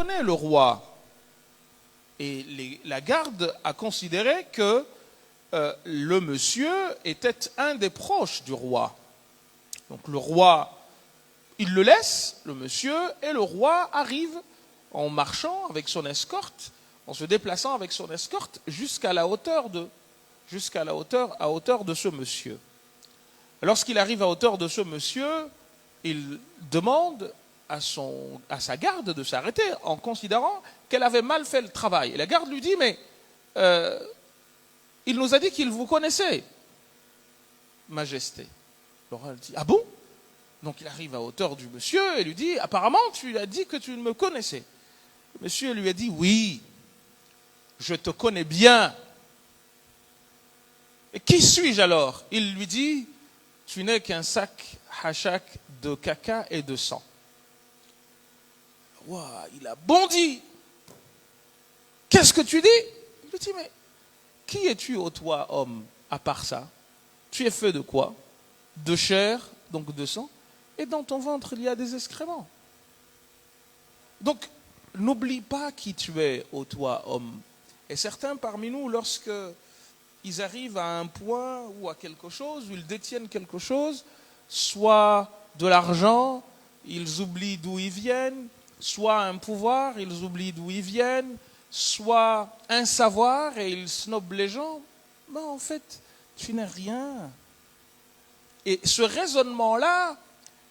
connaît le roi. Et la garde a considéré que le monsieur était un des proches du roi. Donc le roi, il le laisse, le monsieur, et le roi arrive en marchant avec son escorte, en se déplaçant avec son escorte jusqu'à la hauteur de ce monsieur. Lorsqu'il arrive à hauteur de ce monsieur, il demande à sa garde de s'arrêter en considérant qu'elle avait mal fait le travail. Et la garde lui dit, mais il nous a dit qu'il vous connaissait, Majesté. Alors elle dit, ah bon? Donc il arrive à hauteur du monsieur et lui dit, apparemment tu as dit que tu me connaissais. Le monsieur lui a dit, oui, je te connais bien. Et qui suis-je alors? Il lui dit, tu n'es qu'un sac hachak de caca et de sang. Wow, il a bondi. Qu'est-ce que tu dis? Il lui dit, mais qui es-tu, ô toi, homme, à part ça? Tu es fait de quoi? De chair, donc de sang, et dans ton ventre il y a des excréments. Donc, n'oublie pas qui tu es, ô toi, homme. Et certains parmi nous, lorsque ils arrivent à un point ou à quelque chose, où ils détiennent quelque chose, soit de l'argent, ils oublient d'où ils viennent, soit un pouvoir, ils oublient d'où ils viennent, soit un savoir et ils snobent les gens. Mais en fait, tu n'es rien. Et ce raisonnement-là,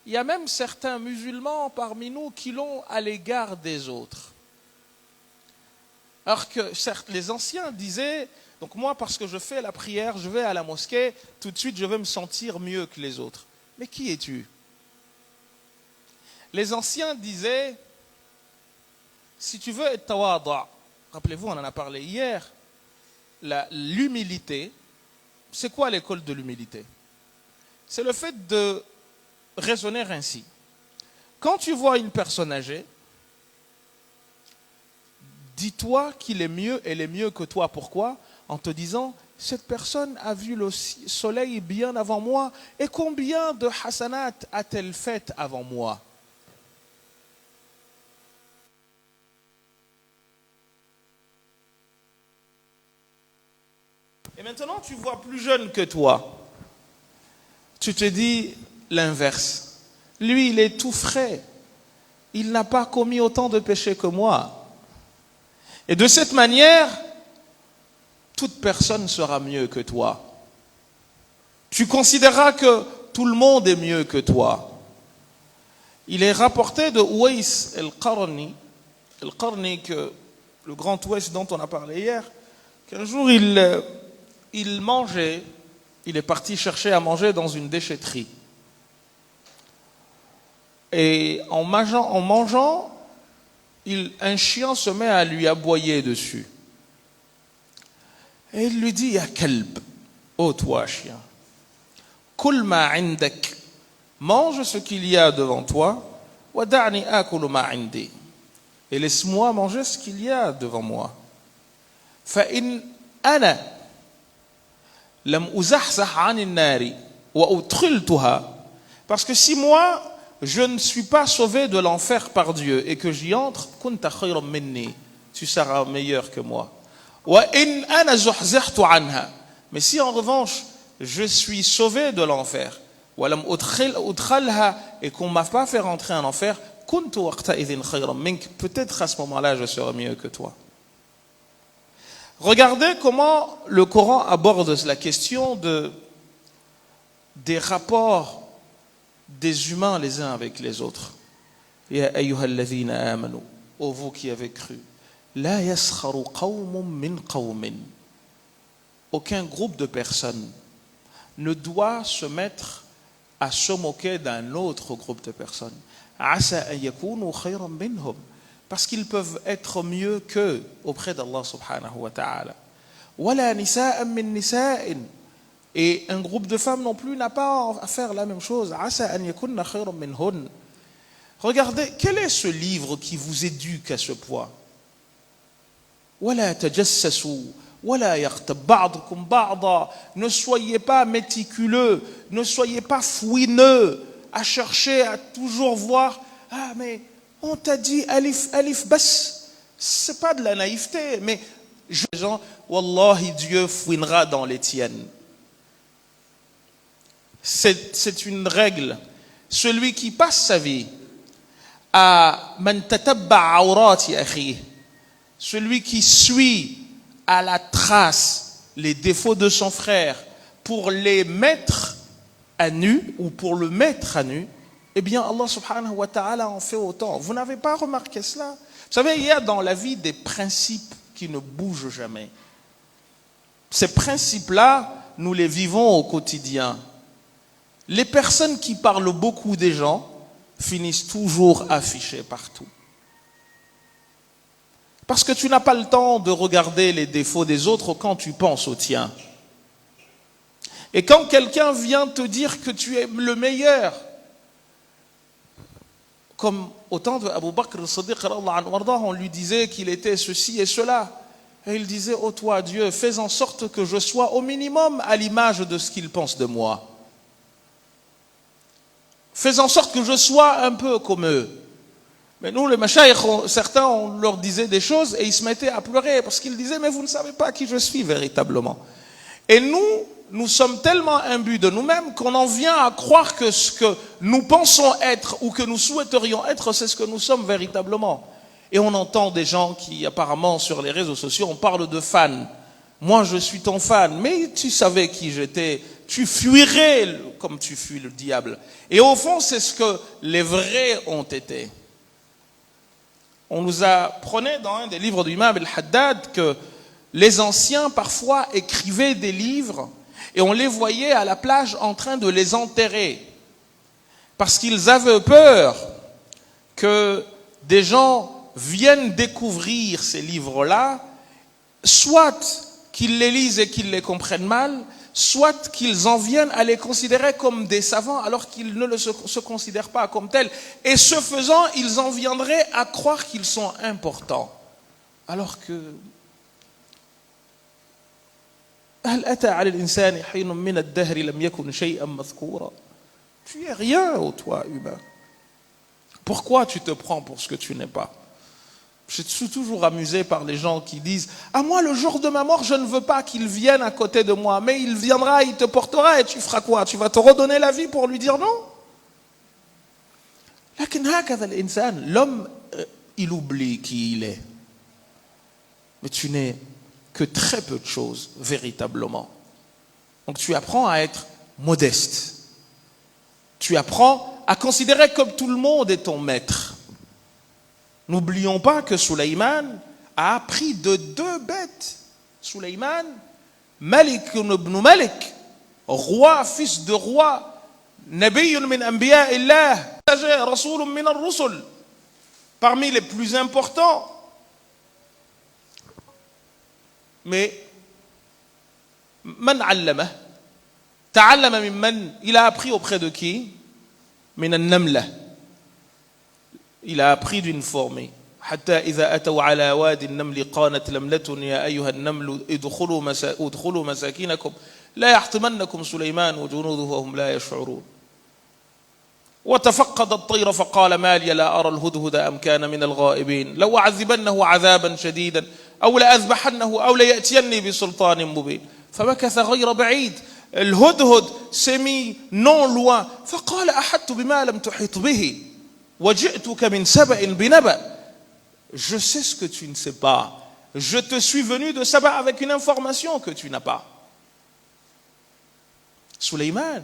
il y a même certains musulmans parmi nous qui l'ont à l'égard des autres. Alors que certes, les anciens disaient, donc moi parce que je fais la prière, je vais à la mosquée, tout de suite je vais me sentir mieux que les autres. Mais qui es-tu? Les anciens disaient, si tu veux être tawada, rappelez-vous, on en a parlé hier, l'humilité, c'est quoi l'école de l'humilité? C'est le fait de raisonner ainsi. Quand tu vois une personne âgée, dis-toi qu'il est mieux, elle est mieux que toi. Pourquoi? En te disant, cette personne a vu le soleil bien avant moi, et combien de hasanat a-t-elle fait avant moi? Et maintenant, tu vois plus jeune que toi. Tu te dis l'inverse. Lui, il est tout frais. Il n'a pas commis autant de péchés que moi. Et de cette manière, toute personne sera mieux que toi. Tu considéreras que tout le monde est mieux que toi. Il est rapporté de Uwais al-Qarni, que le grand Ouest dont on a parlé hier, qu'un jour il mangeait, il est parti chercher à manger dans une déchetterie. Et en mangeant, un chien se met à lui aboyer dessus. Et il lui dit, ya kalb, ô toi chien, kul ma indak, mange ce qu'il y a devant toi, wa da'ni akulu ma indi, et laisse-moi manger ce qu'il y a devant moi. Fa in ana lam uzahzah 'ani an-nari wa udkhiltuha, parce que si moi je ne suis pas sauvé de l'enfer par Dieu et que j'y entre, kunta khayran minni, tu seras meilleur que moi. Wa in ana zuhzihtu 'anha, mais si en revanche je suis sauvé de l'enfer, wa lam udkhalha, et qu'on m'a pas fait rentrer en enfer, kuntu waqta idhin khayran mink, peut-être à ce moment-là je serai mieux que toi. Regardez comment le Coran aborde la question des rapports des humains les uns avec les autres. Ya ayyuhalladhina amanu, ô vous qui avez cru, la yaskharu qawmun min qawmin, aucun groupe de personnes ne doit se mettre à se moquer d'un autre groupe de personnes. Asa an yakunu khayran minhum, parce qu'ils peuvent être mieux qu'eux auprès d'Allah subhanahu wa ta'ala. Wala nisa'an min nisa'in, et un groupe de femmes non plus n'a pas à faire la même chose. Asa an yakunna khayran minhun. Regardez, quel est ce livre qui vous éduque à ce point? Wala tajassasu wala yaghtab ba'dukum ba'da, ne soyez pas méticuleux, ne soyez pas fouineux à chercher à toujours voir, ah mais On t'a dit alif, alif, bas. C'est pas de la naïveté, mais les gens, Wallahi, Dieu fouinera dans les tiennes. C'est une règle. Celui qui passe sa vie à man tatabba awrati akhi, celui qui suit à la trace les défauts de son frère pour les mettre à nu ou pour le mettre à nu, eh bien Allah subhanahu wa ta'ala en fait autant. Vous n'avez pas remarqué cela? Vous savez, il y a dans la vie des principes qui ne bougent jamais. Ces principes-là, nous les vivons au quotidien. Les personnes qui parlent beaucoup des gens finissent toujours affichées partout. Parce que tu n'as pas le temps de regarder les défauts des autres quand tu penses aux tiens. Et quand quelqu'un vient te dire que tu es le meilleur, comme au temps de Abu Bakr as-Siddiq, on lui disait qu'il était ceci et cela. Et il disait, ô toi Dieu, fais en sorte que je sois au minimum à l'image de ce qu'il pense de moi. Fais en sorte que je sois un peu comme eux. Mais nous, les mashayikh, certains, on leur disait des choses et ils se mettaient à pleurer parce qu'ils disaient, mais vous ne savez pas qui je suis véritablement. Et nous sommes tellement imbus de nous-mêmes qu'on en vient à croire que ce que nous pensons être ou que nous souhaiterions être, c'est ce que nous sommes véritablement. Et on entend des gens qui, apparemment, sur les réseaux sociaux, on parle de fans. Moi, je suis ton fan, mais tu savais qui j'étais. Tu fuirais comme tu fuis le diable. Et au fond, c'est ce que les vrais ont été. On nous apprenait dans un des livres du Imam al-Haddad que les anciens, parfois, écrivaient des livres et on les voyait à la plage en train de les enterrer. Parce qu'ils avaient peur que des gens viennent découvrir ces livres-là, soit qu'ils les lisent et qu'ils les comprennent mal, soit qu'ils en viennent à les considérer comme des savants alors qu'ils ne se considèrent pas comme tels. Et ce faisant, ils en viendraient à croire qu'ils sont importants. Alors que هل أتى على الإنسان حين من الدهر لم يكن شيئا مذكورا. Tu es rien, ô toi humain. Pourquoi tu te prends pour ce que tu n'es pas? Je suis toujours amusé par les gens qui disent « Ah moi, le jour de ma mort, je ne veux pas qu'il vienne à côté de moi. Mais il viendra, il te portera et tu feras quoi? Tu vas te redonner la vie pour lui dire non ?» L'homme, il oublie qui il est. Mais tu n'es que très peu de choses, véritablement. Donc tu apprends à être modeste. Tu apprends à considérer comme tout le monde est ton maître. N'oublions pas que Sulayman a appris de deux bêtes. Sulayman, Malik ibn Malik, roi, fils de roi, Nabiyyun min anbiya illah, Rasulun min ar-rusul, parmi les plus importants. Mais, man allama, ta'allama mimman, il a appris auprès de qui? Min an-namla. Il a appris d'une fourmi. حتى إذا أتوا على وادي النمل قالت نملة يا أيها النمل ادخلوا مساكنكم لا يحطمنكم سليمان وجنوده وهم لا يشعرون. وتفقد الطير فقال ما لي لا أرى الهدهد أم كان من الغائبين لو أعذبنه عذابا شديدا أو لأذبحنه أو ليأتيني بسلطان مبين. فمكث غير بعيد. الهدهد s'est mis non loin. فقال أحطت بما لم تحط به وجئتك من سبأ بنبأ. Je sais ce que tu ne sais pas. Je te suis venu de Saba avec une information que tu n'as pas. Sulayman.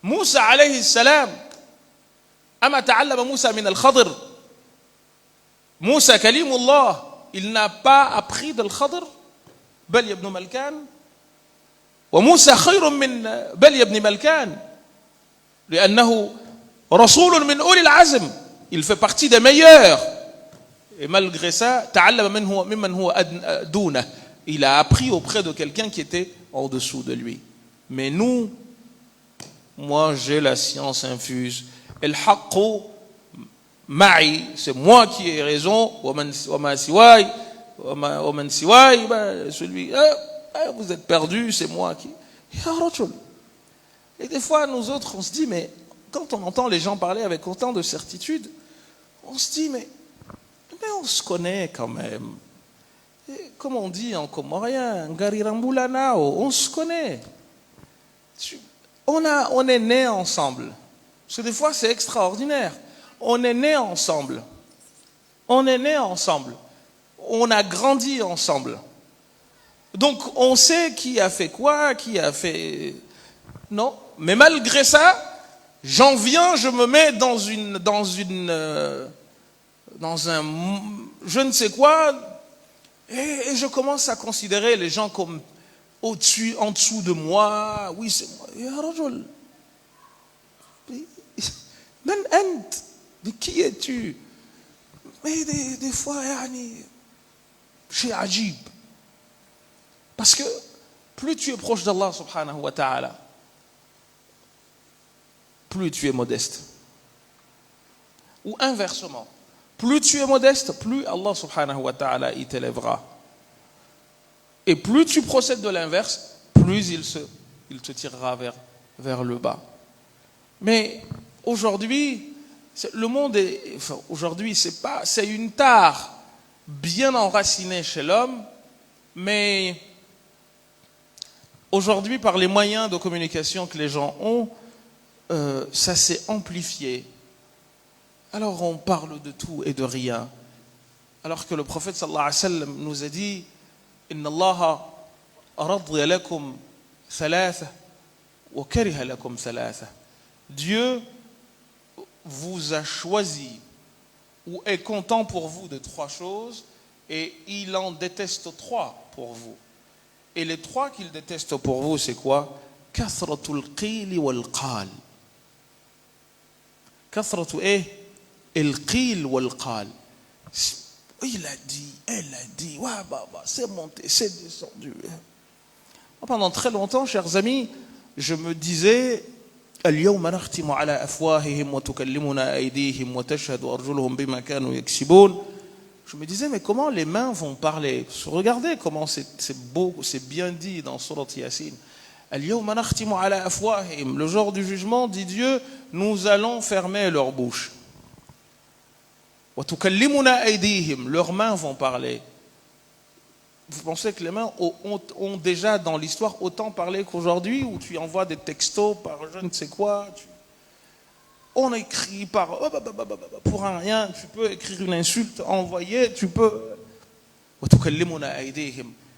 Moussa alayhi salam. Ama ta'allama Moussa min al-Khadr. Moussa kalimullah. Il n'a pas appris de al-Khadr. بل ابن ملكان. وموسى خير من بل ابن ملكان. لأنه رسول من أولي العزم. Il fait partie des meilleurs. Et malgré ça, il a appris auprès de quelqu'un qui était en dessous de lui. Mais nous, moi j'ai la science infuse. El haqqu ma'i, c'est moi qui ai raison. Waman siwai, celui, vous êtes perdu, c'est moi qui. Et des fois, nous autres, on se dit, mais quand on entend les gens parler avec autant de certitude, on se dit, mais on se connaît quand même. Et comme on dit en comorien, Ngarirambulanao, on se connaît. On est nés ensemble. Parce que des fois, c'est extraordinaire. On est nés ensemble. On est nés ensemble. On a grandi ensemble. Donc, on sait qui a fait quoi, qui a fait... Non. Mais malgré ça, j'en viens, je me mets dans un je ne sais quoi, et je commence à considérer les gens comme au-dessus, en dessous de moi. Oui, c'est moi. Ya rajul. Man ant. Mais qui es-tu? Mais des fois, c'est ajib. Parce que plus tu es proche d'Allah subhanahu wa ta'ala, plus tu es modeste. Ou inversement, plus tu es modeste, plus Allah subhanahu wa ta'ala il t'élèvera. Et plus tu procèdes de l'inverse, plus il te tirera vers le bas. Mais aujourd'hui, le monde aujourd'hui, c'est une tare bien enracinée chez l'homme, mais aujourd'hui, par les moyens de communication que les gens ont, ça s'est amplifié. Alors on parle de tout et de rien. Alors que le prophète sallallahu alayhi wa sallam nous a dit Inna Allah radiya lakum thalatha wa kariha lakum thalatha. Dieu vous a choisi ou est content pour vous de 3 choses et il en déteste 3 pour vous. Et les 3 qu'il déteste pour vous, c'est quoi? Kathratul qili wal qal. Kathratu el qil wal qal. Il a dit, elle a dit, ouais, c'est monté, c'est descendu. Pendant très longtemps, chers amis, je me disais اليوم نختم على أفواههم وتكلمنا أيديهم وتشهد أرجلهم بما كانوا يكسبون. Je me disais, mais comment les mains vont parler? Regardez comment c'est beau, c'est bien dit dans Surat Yasin. اليوم نختم على أفواههم. Le jour du jugement, dit Dieu, nous allons fermer leur bouche. وتكلمنا أيديهم. Leurs mains vont parler. Vous pensez que les mains ont déjà dans l'histoire autant parlé qu'aujourd'hui, où tu envoies des textos par je ne sais quoi, on écrit pour un rien, tu peux écrire une insulte, envoyer, tu peux.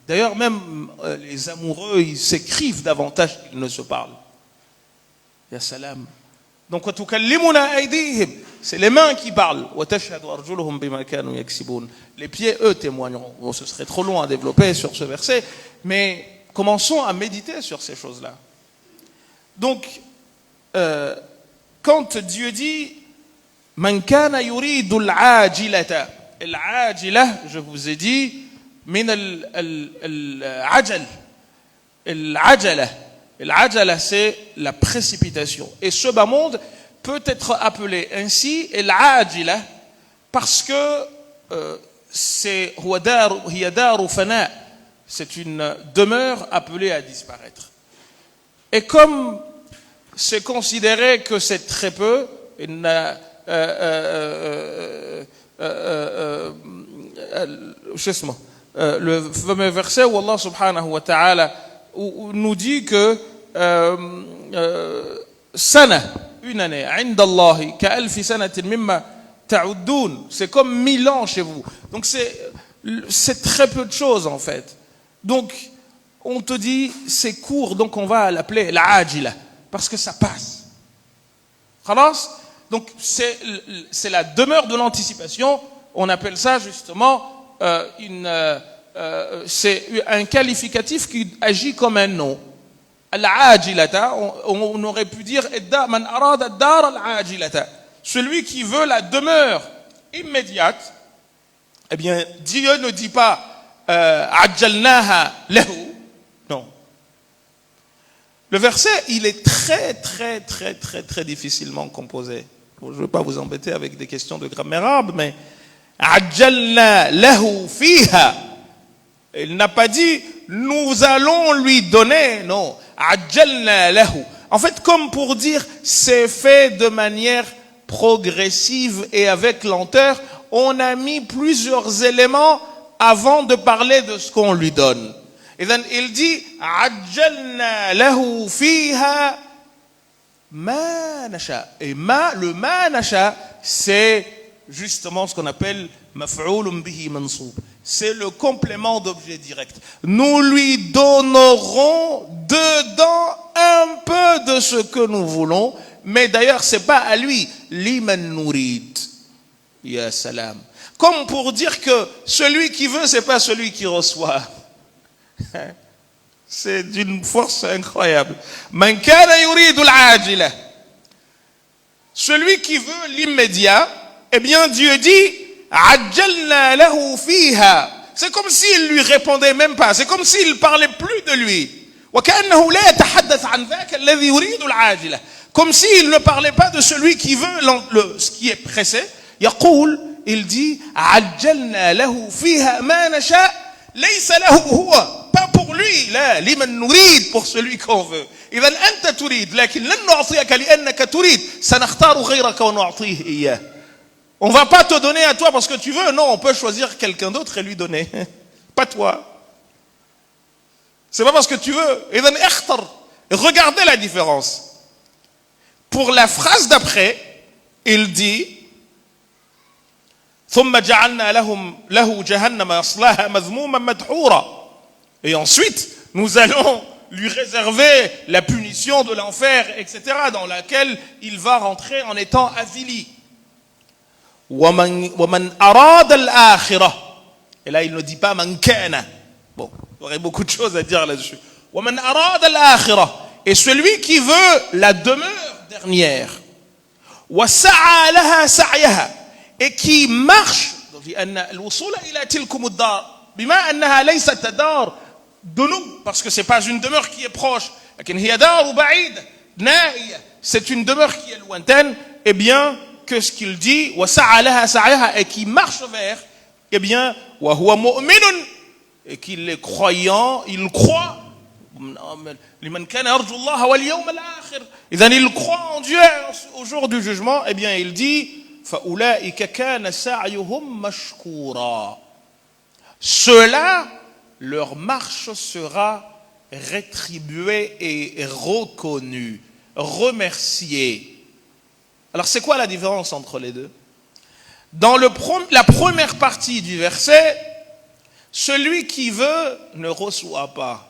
D'ailleurs, même les amoureux, ils s'écrivent davantage qu'ils ne se parlent. Ya salam. Donc, c'est les mains qui parlent. Les pieds, eux, témoigneront. Bon, ce serait trop long à développer sur ce verset, mais commençons à méditer sur ces choses-là. Donc, quand Dieu dit Man kana yuridu al-ajilata, al-ajila, je vous ai dit, min al-ajal, al-ajala. Al-ajala, c'est la précipitation. Et ce bas monde peut être appelé ainsi al-ajila parce que c'est une demeure appelée à disparaître. Et comme c'est considéré que c'est très peu, le fameux verset où Allah subhanahu wa ta'ala nous dit que sana, une année, عند الله كألف سنة مما تعدون, c'est comme 1000 ans chez vous. Donc c'est très peu de choses en fait. Donc on te dit c'est court, donc on va l'appeler l'ajila parce que ça passe. Khalas? Donc c'est la demeure de l'anticipation. On appelle ça justement c'est un qualificatif qui agit comme un nom. Al-ajilata, on aurait pu dire man arada ad-dar al-ajilata, celui qui veut la demeure immédiate. Eh bien, Dieu ne dit pas ajjalnaha lahu. Non. Le verset, il est très très très très très difficilement composé. Bon, je ne veux pas vous embêter avec des questions de grammaire arabe, mais ajjalna lahu fiha. Il n'a pas dit nous allons lui donner, non. Ajjalna lahu. En fait, comme pour dire c'est fait de manière progressive et avec lenteur, on a mis plusieurs éléments avant de parler de ce qu'on lui donne. Et then il dit عجلنا له فيها ما نشاء. Et le ma nasha, c'est justement ce qu'on appelle maf'oulun bihi mansoub. C'est le complément d'objet direct. Nous lui donnerons dedans un peu de ce que nous voulons, mais d'ailleurs c'est pas à lui. Liman nurid. Ya salam. Comme pour dire que celui qui veut, c'est pas celui qui reçoit. C'est d'une force incroyable. Man kana yuridu al-ajila. Celui qui veut l'immédiat, eh bien Dieu dit عجلنا له فيها. C'est comme s'il lui répondait même pas. C'est comme s'il parlait plus de lui. وكأنه لا يتحدث عن ذاك الذي يريد العاجلة. Comme s'il ne parlait pas de celui qui veut ce qui est pressé. يقول, il dit عجلنا له فيها ما نشاء ليس له هو. Pas pour lui, لا لمن نريد, pour celui qu'on veut. إذا أنت تريد لكن لن نعطيك لأنك تريد. سنختار غيرك ونعطيه إياه. On va pas te donner à toi parce que tu veux. Non, on peut choisir quelqu'un d'autre et lui donner. Pas toi. C'est pas parce que tu veux. Et then اختر. Regardez la différence. Pour la phrase d'après, il dit ثم جعلنا له جهنم يصلاها مذموما مدحورا. Et ensuite, nous allons lui réserver la punition de l'enfer, etc., dans laquelle il va rentrer en étant avili. ومن أراد الآخرة. Et là, il ne dit pas man kana. Bon, il y aurait beaucoup de choses à dire là-dessus. ومن أراد الآخرة. Et celui qui veut la demeure dernière. وسعى لها سعيها. Et qui marche. لأن الوصول إلى تلكم الدار بما أنها ليست دار de nous, parce que c'est pas une demeure qui est proche. لكن هي دار بعيدة نائية. C'est une demeure qui est lointaine. Eh bien, que ce qu'il dit, وسعى لها سعيها, et qui marche vers, eh bien, وهو مؤمن, et qu'il est croyant, il croit. لمن كان يرجو الله واليوم الآخر. إذا il croit en Dieu au jour du jugement. Eh bien, il dit فأولئك كان سعيهم مشكورا. Ceux-là, leur marche sera rétribuée et reconnue, remerciée. Alors c'est quoi la différence entre les deux? Dans la première partie du verset, celui qui veut ne reçoit pas.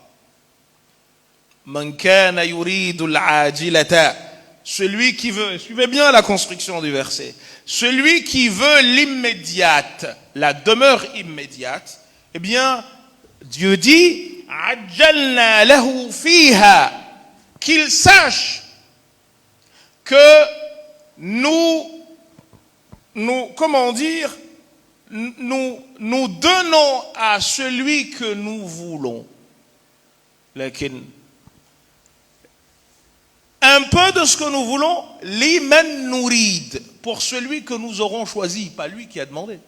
Man kana yuridu al-ajilata. Celui qui veut, suivez bien la construction du verset, celui qui veut l'immédiate, la demeure immédiate, eh bien, Dieu dit, عجلنا له فيها, qu'il sache que nous, comment dire, nous donnons à celui que nous voulons. Un peu de ce que nous voulons, liman nurid, pour celui que nous aurons choisi, pas lui qui a demandé.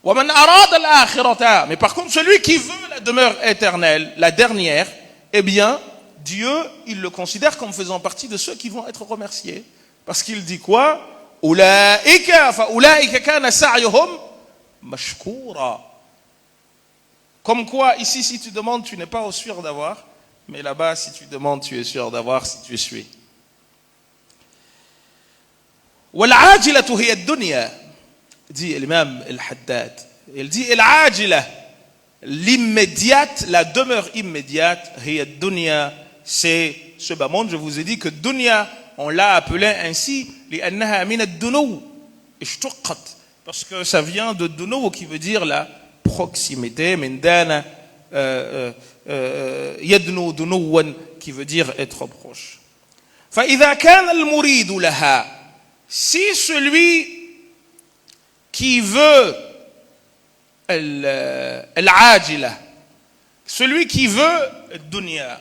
وَمَنْ أَرَادَ الْآخِرَةَ. Mais par contre, celui qui veut la demeure éternelle, la dernière, eh bien, Dieu, il le considère comme faisant partie de ceux qui vont être remerciés. Parce qu'il dit quoi? أُولَٰئِكَ فَأُولَٰئِكَ كَانَ سَعْيُهُمْ مَشْكُورًا. Comme quoi, ici, si tu demandes, tu n'es pas sûr d'avoir. Mais là-bas, si tu demandes, tu es sûr d'avoir si tu suis. وَالْعَاجِلَةُ هِيَ الدُّنْيَا. Dit l'imam al-Haddad. Il dit al-ajila, l'immédiate, la demeure immédiate, hiya dunya, c'est ce bas monde. Je vous ai dit que dunya, on l'a appelé ainsi, li'annaha min ad-dunou, ishtuqqat, parce que ça vient de dunou qui veut dire la proximité, min dana yadnu dunouwan, qui veut dire être proche. Fa idha kana al-muridu laha, si celui qui veut al-ajila, celui qui veut dunya,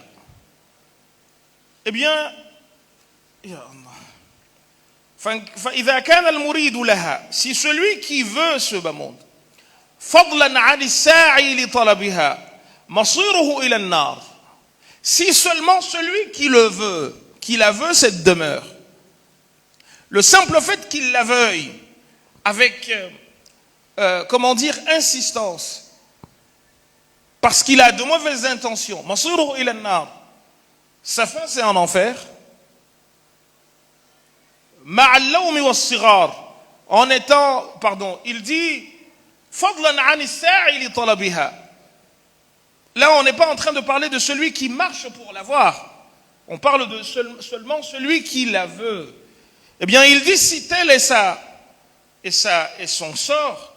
eh bien, فإذا كان المريد لها, si celui qui veut ce bas monde, فضلا عن الساعي لطلبها مصيره إلى النار, si seulement celui qui le veut, qui la veut cette demeure, Le simple fait qu'il la veuille, avec, insistance, parce qu'il a de mauvaises intentions, Masiruhu ila an-nar, sa fin c'est en enfer, ma'al lawmi was-sighar, en étant, il dit, fadlan 'an as-sa'i li talabiha. Là, on n'est pas en train de parler de celui qui marche pour l'avoir. On parle de seulement celui qui la veut. Eh bien, il dit, si tel est son sort,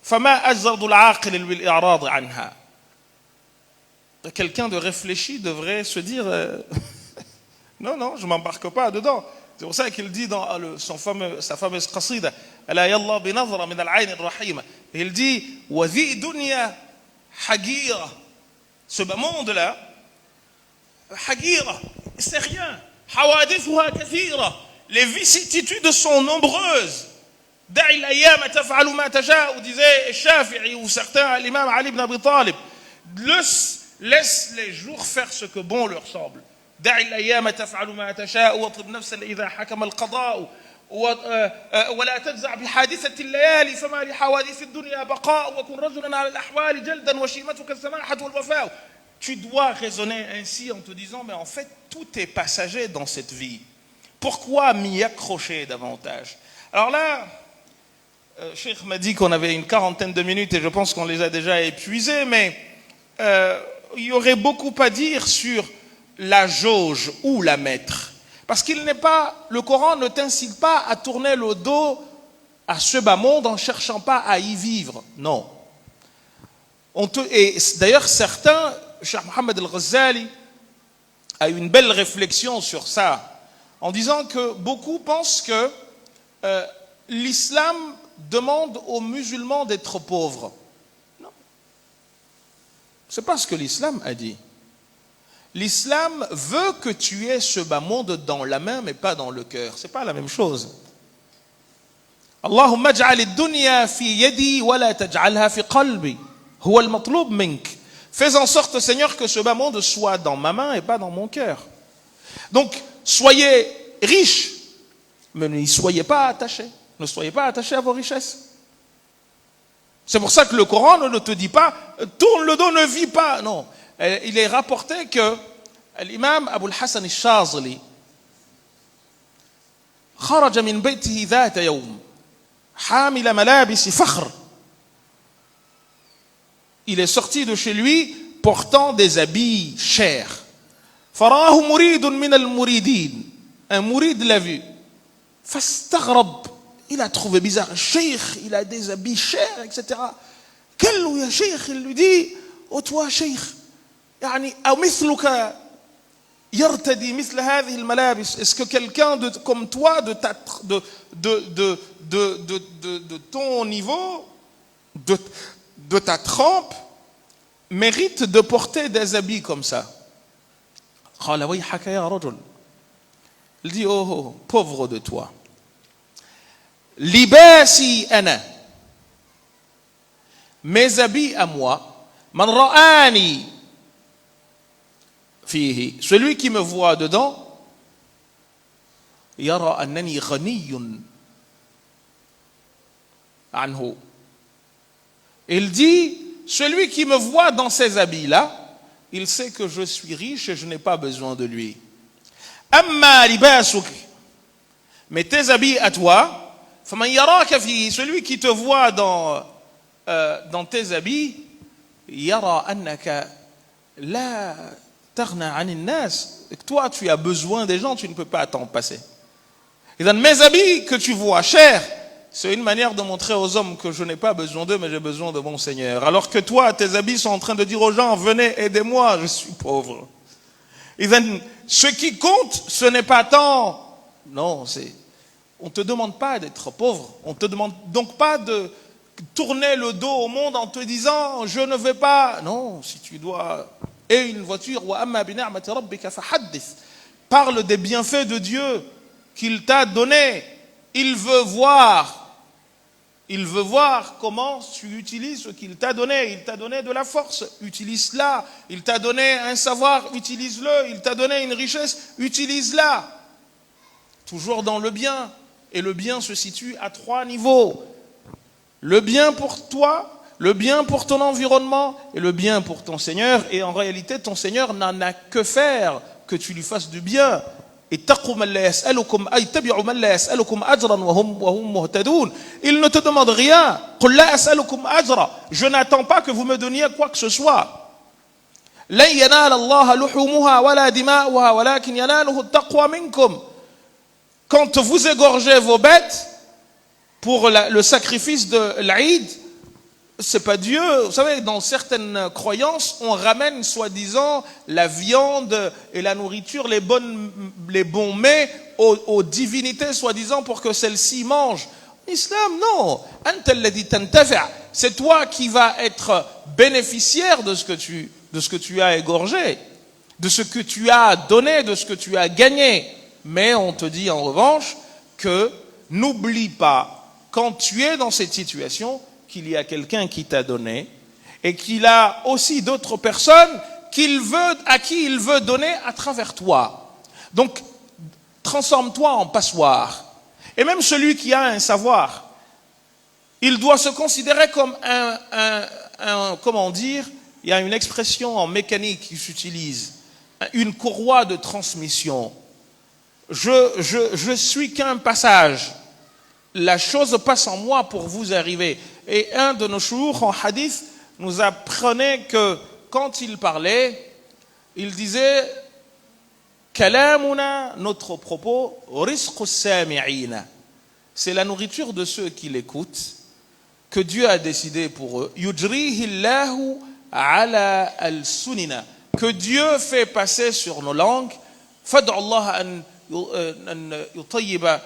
فَمَا أَجْزَرْدُ الْعَاقِلِ بِالْإِعْرَاضِ عَنْهَا. Quelqu'un de réfléchi devrait se dire, non, je ne m'embarque pas dedans. C'est pour ça qu'il dit dans sa fameuse qasida, أَلَا يَاللَّهُ بِنَظْرَ مِنَ الْعَيْنِ الرَّحِيمَ. Il dit, وَذِي دُنْيَا حَقِيرَ. Ce bas monde-là, حَقِيرَ, c'est rien. حَوَادِثُهَا كَثِيرَ. Les vicissitudes sont nombreuses. دَعِ الْأَيَّامَ تَفْعَلُ مَا تَشَاءُ, disait Shafi'i ou certains, l'imam Ali ibn Abi Talib. Laisse les jours faire ce que bon leur semble. دَعِ الْأَيَّامَ تَفْعَلُ مَا تَشَاءُ وَاطْلُبْ نَفْسًا إِذَا حَكَمَ الْقَضَاءُ ولا تجزع بحادثة الليالي فما لحوادث الدنيا بقاء وكن رجلا على الأحوال جلدا وشيمتك السماحة والوفاء. Tu dois raisonner ainsi en te disant, mais en fait, tout est passager dans cette vie. Pourquoi m'y accrocher davantage? Alors là, Cheikh m'a dit qu'on avait une 40aine de minutes et je pense qu'on les a déjà épuisés, mais il y aurait beaucoup à dire sur la jauge ou la mettre. Parce le Coran ne t'incite pas à tourner le dos à ce bas monde en ne cherchant pas à y vivre. Non. Et d'ailleurs, certains, Cheikh Mohammed al-Ghazali a eu une belle réflexion sur ça, en disant que beaucoup pensent que l'islam demande aux musulmans d'être pauvres. Non. Ce n'est pas ce que l'islam a dit. L'islam veut que tu aies ce bas monde dans la main, mais pas dans le cœur. Ce n'est pas la même chose. Allahumma aj'al ad-dunya fi yadi wa la taj'alha fi qalbi. Huwa al-matlub mink. Fais en sorte, Seigneur, que ce bas monde soit dans ma main et pas dans mon cœur. Donc, soyez riches, mais n'y soyez pas attachés. Ne soyez pas attachés à vos richesses. C'est pour ça que le Coran ne te dit pas tourne le dos, ne vis pas. Non. Il est rapporté que l'imam Abu al-Hassan al-Shazili خرج من بيته ذات يوم حامل ملابس فخر. Il est sorti de chez lui portant des habits chers. فراه مريد من المريدين. Un mouride l'a vu. فاستغرب. Il a trouvé bizarre. Cheikh, il a des habits chers, etc. قال له يا شيخ, il lui dit, oh toi Cheikh, يعني أو مثلك يرتدي مثل هذه الملابس. Est-ce que quelqu'un comme toi de ton niveau, de ta trempe, mérite de porter des habits comme ça? قال ويحك يا رجل. Il dit, oh pauvre de toi. Libasi ana. Mes habits à moi. Man ra'ani fihi. Celui qui me voit dedans. Yara annani ghaniyun anhu. Il dit, celui qui me voit dans ces habits-là, il sait que je suis riche et je n'ai pas besoin de lui. Amma libasuk. Mais tes habits à toi, faman yaraka fi, celui qui te voit dans tes habits, yara annaka la taghna 'an an-nas. Toi, tu as besoin des gens, tu ne peux pas t'en passer. Et dans mes habits que tu vois chers, c'est une manière de montrer aux hommes que je n'ai pas besoin d'eux, mais j'ai besoin de mon Seigneur. Alors que toi, tes habits sont en train de dire aux gens, venez, aidez-moi, je suis pauvre. Et ce qui compte, ce n'est pas tant. Non, on ne te demande pas d'être pauvre. On ne te demande donc pas de tourner le dos au monde en te disant, je ne vais pas. Non, si tu dois. Et une voiture, parle des bienfaits de Dieu qu'il t'a donné. Il veut voir comment tu utilises ce qu'il t'a donné. Il t'a donné de la force, utilise-la. Il t'a donné un savoir, utilise-le. Il t'a donné une richesse, utilise-la. Toujours dans le bien. Et le bien se situe à 3 niveaux. Le bien pour toi, le bien pour ton environnement et le bien pour ton Seigneur. Et en réalité, ton Seigneur n'en a que faire que tu lui fasses du bien. Il ne te demande rien. Je n'attends pas que vous me donniez quoi que ce soit. Quand vous égorgez vos bêtes pour le sacrifice de l'Aïd, c'est pas Dieu. Vous savez, dans certaines croyances, on ramène soi-disant la viande et la nourriture, les bons mets aux divinités soi-disant pour que celles-ci mangent. L'islam, non. C'est toi qui vas être bénéficiaire de ce que tu as égorgé, de ce que tu as donné, de ce que tu as gagné. Mais on te dit en revanche que n'oublie pas, quand tu es dans cette situation, qu'il y a quelqu'un qui t'a donné et qu'il a aussi d'autres personnes à qui il veut donner à travers toi. Donc, transforme-toi en passoire. Et même celui qui a un savoir, il doit se considérer comme comment dire, il y a une expression en mécanique qui s'utilise, une courroie de transmission. Je suis qu'un passage. La chose passe en moi pour vous arriver. Et un de nos chouurs en hadith nous apprenait que quand il parlait, il disait Kalamuna, notre propos, risqu sami'ina. C'est la nourriture de ceux qui l'écoutent que Dieu a décidé pour eux. Yujrihi Allahu ala al-sunina. Que Dieu fait passer sur nos langues. Fad'u Allah an yutayyiba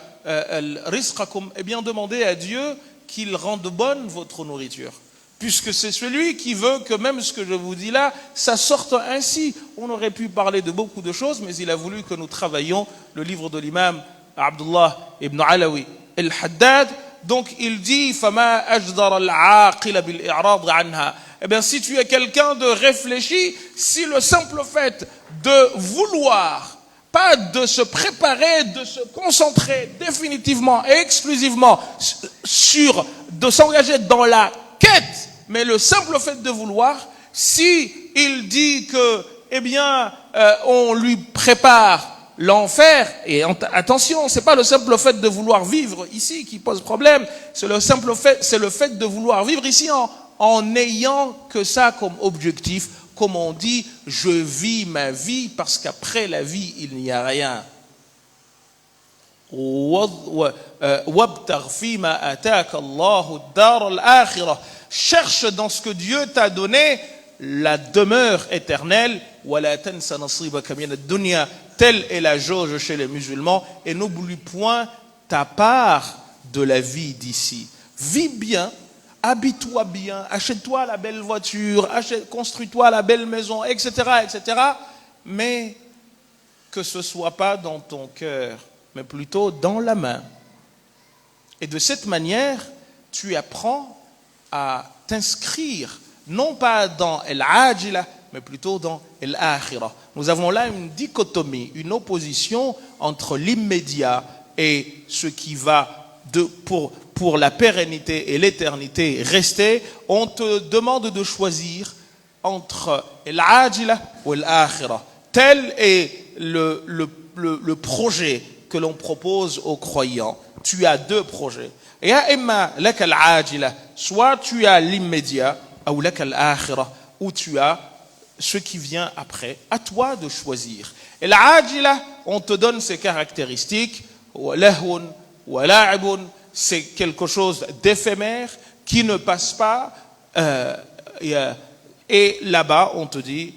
rizqakum, eh bien demandez à Dieu qu'il rende bonne votre nourriture, puisque c'est celui qui veut que même ce que je vous dis là, ça sorte ainsi. On aurait pu parler de beaucoup de choses, mais il a voulu que nous travaillions le livre de l'imam Abdullah ibn Alawi al-Haddad. Donc il dit Fama ajdar al-aqila bil i'rad anha. Eh bien si tu es quelqu'un de réfléchi, si le simple fait de vouloir, pas de se préparer, de se concentrer définitivement et exclusivement de s'engager dans la quête, mais le simple fait de vouloir, si il dit que, eh bien, on lui prépare l'enfer, et attention, c'est pas le simple fait de vouloir vivre ici qui pose problème, c'est le fait de vouloir vivre ici en n'ayant que ça comme objectif. Comme on dit, je vis ma vie parce qu'après la vie, il n'y a rien. Cherche dans ce que Dieu t'a donné la demeure éternelle. Telle est la jauge chez les musulmans. Et n'oublie point ta part de la vie d'ici. Vis bien. Habille-toi bien, achète-toi la belle voiture, construis-toi la belle maison, etc., etc. Mais que ce ne soit pas dans ton cœur, mais plutôt dans la main. Et de cette manière, tu apprends à t'inscrire, non pas dans el-ajila, mais plutôt dans el-akhira. Nous avons là une dichotomie, une opposition entre l'immédiat et ce qui va pour la pérennité et l'éternité rester. On te demande de choisir entre l'ajila ou l'akhira. Tel est le projet que l'on propose aux croyants. Tu as 2 projets. Soit tu as l'immédiat, ou tu as ce qui vient après. À toi de choisir. Et l'ajila, on te donne ses caractéristiques. C'est quelque chose d'éphémère qui ne passe pas. Et là-bas, on te dit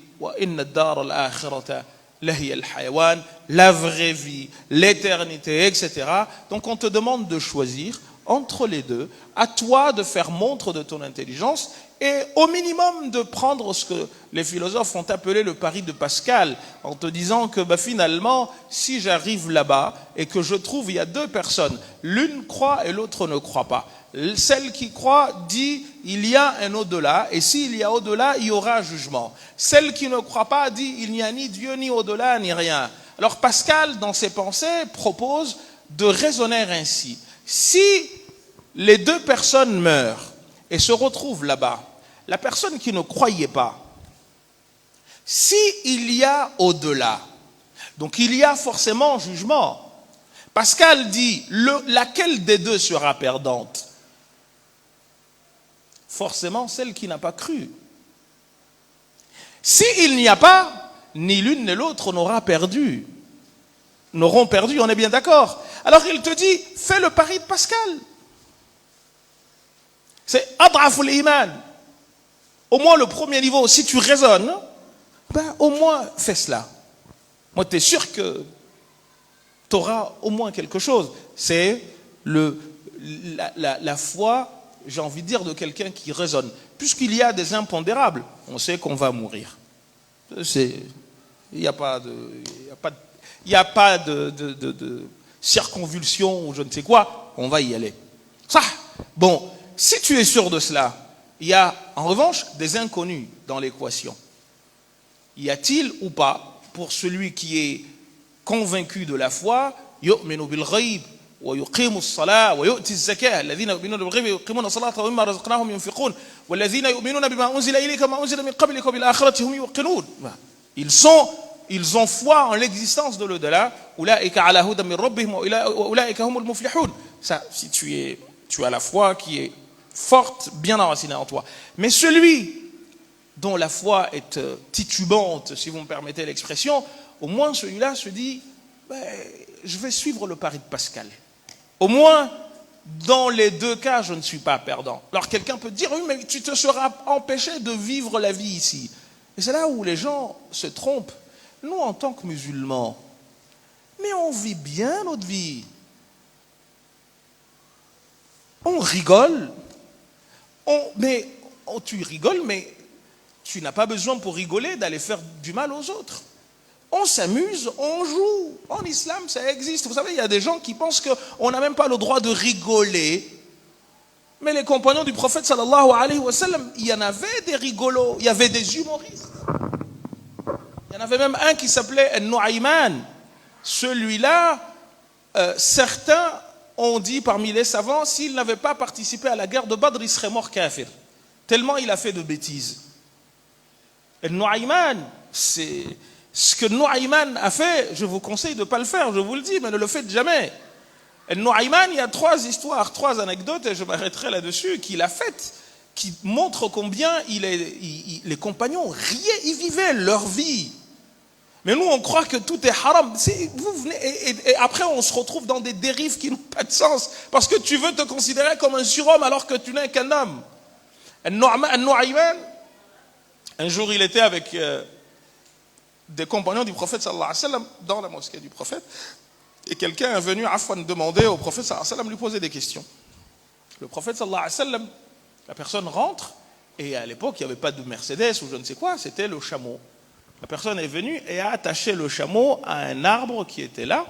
la vraie vie, l'éternité, etc. Donc on te demande de choisir entre les deux. À toi de faire montre de ton intelligence et au minimum de prendre ce que les philosophes ont appelé le pari de Pascal, en te disant que finalement, si j'arrive là-bas et que je trouve il y a 2 personnes, l'une croit et l'autre ne croit pas. Celle qui croit dit il y a un au-delà, et s'il y a au-delà, il y aura jugement. Celle qui ne croit pas dit il n'y a ni Dieu, ni au-delà, ni rien. Alors Pascal, dans ses pensées, propose de raisonner ainsi. Si les deux personnes meurent et se retrouvent là-bas, la personne qui ne croyait pas, s'il y a au-delà, donc il y a forcément jugement. Pascal dit, laquelle des deux sera perdante? Forcément celle qui n'a pas cru. S'il n'y a pas, ni l'une ni l'autre n'auront perdu, on est bien d'accord. Alors il te dit, fais le pari de Pascal. C'est adraful iman. Au moins le premier niveau, si tu raisonnes, ben au moins fais cela. Moi, tu es sûr que tu auras au moins quelque chose. C'est la foi, j'ai envie de dire, de quelqu'un qui raisonne. Puisqu'il y a des impondérables, on sait qu'on va mourir. Il n'y a pas de circonvulsion ou je ne sais quoi, on va y aller. Ça, bon, si tu es sûr de cela, il y a en revanche des inconnus dans l'équation. Y a-t-il ou pas, pour celui qui est convaincu de la foi, yu'minu bil ghaib wa yuqimu as-salat wa yu'ti az-zakah alladhina yu'minuna bil ghaib wa yuqimuna as-salata wa mimma razaqnahum yunfiqun walladhina yu'minuna bima unzila ilayka wa ma unzila min qablika wa bil akhirati hum yuqinun. Ils ont foi en l'existence de l'au-delà. Ulaika ala hudan min rabbihim wa ulaika humul muflihun. Ça, si tu as la foi qui est forte, bien enracinée en toi. Mais celui dont la foi est titubante, si vous me permettez l'expression, au moins celui-là se dit, je vais suivre le pari de Pascal. Au moins, dans les deux cas, je ne suis pas perdant. Alors quelqu'un peut dire, oui, mais tu te seras empêché de vivre la vie ici. Et c'est là où les gens se trompent. Nous, en tant que musulmans, mais on vit bien notre vie. On rigole. Tu rigoles, mais tu n'as pas besoin pour rigoler d'aller faire du mal aux autres. On s'amuse, on joue. En islam, ça existe. Vous savez, il y a des gens qui pensent qu'on n'a même pas le droit de rigoler. Mais les compagnons du prophète sallallahu alayhi wa sallam, il y en avait des rigolos, il y avait des humoristes. Il y en avait même un qui s'appelait Nu'ayman. Celui-là, certains ont dit parmi les savants, s'il n'avait pas participé à la guerre de Badr, il serait mort kafir. Tellement il a fait de bêtises. Et Nu'ayman, c'est ce que Nu'ayman a fait, je vous conseille de ne pas le faire, je vous le dis, mais ne le faites jamais. Et Nu'ayman, il y a 3 histoires, 3 anecdotes, et je m'arrêterai là-dessus, qu'il a faites, qui montrent combien les compagnons riaient, ils vivaient leur vie. Mais nous, on croit que tout est haram. Vous venez, et après, on se retrouve dans des dérives qui n'ont pas de sens, parce que tu veux te considérer comme un surhomme alors que tu n'es qu'un homme. Et Nu'ayman, un jour, il était avec des compagnons du prophète sallallahu alayhi wa sallam dans la mosquée du prophète, et quelqu'un est venu demander au prophète sallallahu alayhi wa sallam lui poser des questions. Le prophète sallallahu alayhi wa sallam, la personne rentre, et à l'époque, il n'y avait pas de Mercedes ou je ne sais quoi, c'était le chameau. La personne est venue et a attaché le chameau à un arbre qui était là.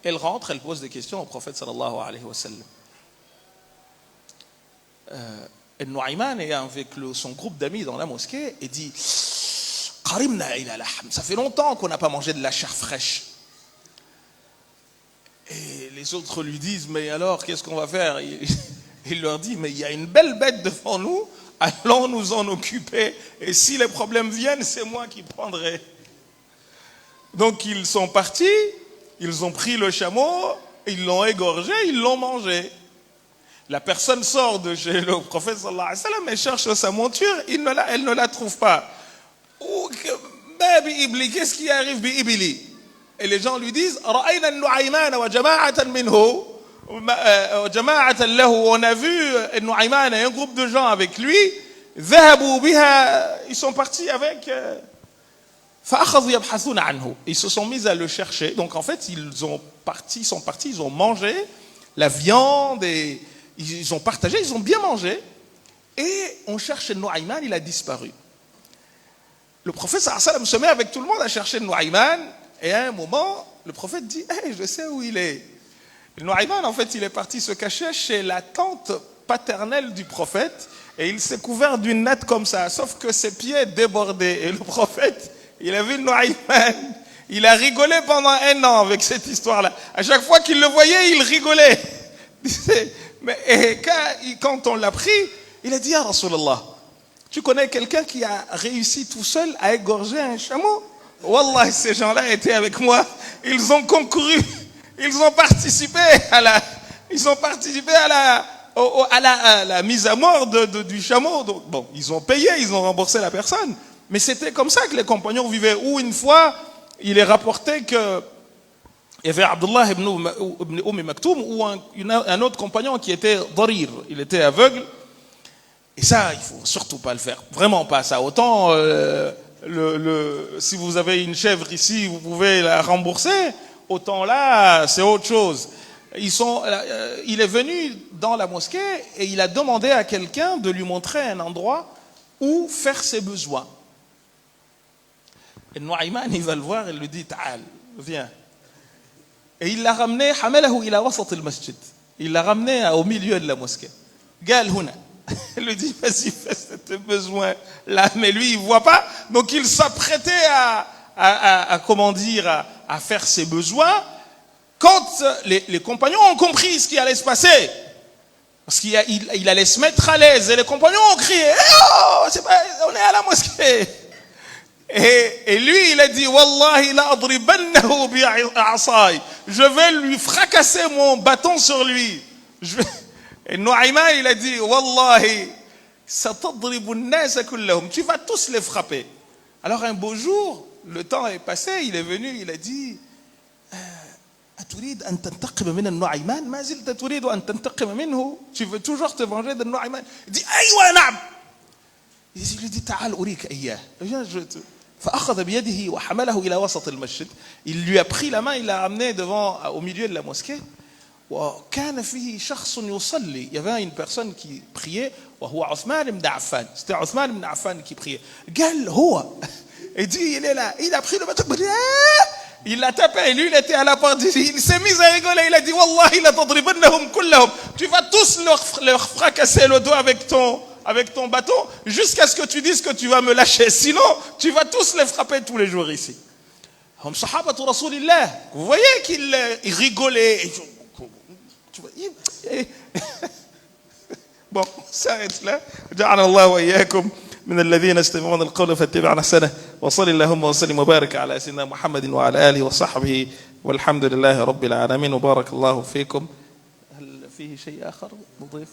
Elle rentre, elle pose des questions au prophète sallallahu alayhi wa sallam. Et Nu'ayman est avec son groupe d'amis dans la mosquée et dit, Qarimna ila lahm, ça fait longtemps qu'on n'a pas mangé de la chair fraîche. Et les autres lui disent, mais alors qu'est-ce qu'on va faire? Il leur dit, mais il y a une belle bête devant nous, allons nous en occuper, et si les problèmes viennent, c'est moi qui prendrai. Donc ils sont partis, ils ont pris le chameau, ils l'ont égorgé, ils l'ont mangé. La personne sort de chez le prophète sallallahu alayhi wa sallam et cherche sa monture, elle ne la trouve pas. Qu'est-ce qui arrive bi-ibili? Et les gens lui disent, Ra'ayna Nu'ayman wa jama'atan minhu, on a vu Nu'ayman et un groupe de gens avec lui, ils sont partis avec, ils se sont mis à le chercher. Donc en fait, ils sont partis, ils ont mangé la viande et ils ont partagé, ils ont bien mangé. Et on cherche Nu'ayman, il a disparu. Le prophète sallallahu alayhi wa sallam se met avec tout le monde à chercher Nu'ayman, et à un moment, le prophète dit, hey, je sais où il est. Nu'ayman, en fait, il est parti se cacher chez la tante paternelle du prophète, et il s'est couvert d'une natte comme ça, sauf que ses pieds débordaient. Et le prophète, il a vu Nu'ayman, Il a rigolé pendant 1 an avec cette histoire-là. À chaque fois qu'il le voyait, il rigolait. Mais quand on l'a pris, il a dit, ah Rasulallah, tu connais quelqu'un qui a réussi tout seul à égorger un chameau? Wallah, ces gens-là étaient avec moi. Ils ont concouru. Ils ont participé à la mise à mort du chameau. Donc, bon, ils ont payé, ils ont remboursé la personne. Mais c'était comme ça que les compagnons vivaient. Ou une fois, il est rapporté que il y avait Abdullah ibn Maktoum ou un autre compagnon qui était darir. Il était aveugle. Et ça, il faut surtout pas le faire. Vraiment pas ça. Autant si vous avez une chèvre ici, vous pouvez la rembourser. Autant là, c'est autre chose. Il est venu dans la mosquée et il a demandé à quelqu'un de lui montrer un endroit où faire ses besoins. Et Nu'ayman, il va le voir et lui dit, Ta'al, viens. Et il l'a ramené, hamalahu ila wasat al-masjid. Il l'a ramené au milieu de la mosquée. Gal huna. Il lui dit, vas-y, fais tes besoins là. Mais lui, il voit pas. Donc il s'apprêtait à faire ses besoins. Quand les compagnons ont compris ce qui allait se passer, parce qu'il allait se mettre à l'aise, et les compagnons ont crié, oh, on est à la mosquée. Et lui, il a dit, Wallahi la adribannahu bi'asai. Je vais lui fracasser mon bâton sur lui. Et Nu'ayman, il a dit, Wallahi, satadribu an-nasa kullahum. Tu vas tous les frapper. Alors un beau jour, le temps est passé, il est venu, il a dit, أتريد أن تنتقم من النعيمان ما زلت تريد أن تنتقم منه. Tu veux toujours te venger de Nu'ayman. Il dit أيوة نعم. Il lui dit تعال أريك إياه. فأخذ بيده وحمله إلى وسط المسجد. Il lui a pris la main, il l'a ramené au milieu de la mosquée. وكان فيه شخص يصلي. Il y avait une personne qui priait وهو عثمان بن عفان. C'était Othman ibn Affan qui priait. قال هو. Il dit il est là. Il a pris le bâton. Il l'a tapé et lui il était à la porte. Il s'est mis à rigoler. Il a dit Wallahi la tadribannahum kullahum. Tu vas tous leur fracasser le doigt avec ton bâton jusqu'à ce que tu dises que tu vas me lâcher. Sinon, tu vas tous les frapper tous les jours ici. Hum sahabatu Rasulillah. Vous voyez qu'il rigolait. Bon, ça s'arrête là. جعلنا الله وإياكم من الذين يستمعون القول فاتبعون أحسنه وصل اللهم وسلم وبارك على سيدنا محمد وعلى آله وصحبه والحمد لله رب العالمين وبارك الله فيكم. هل فيه شيء آخر نضيف؟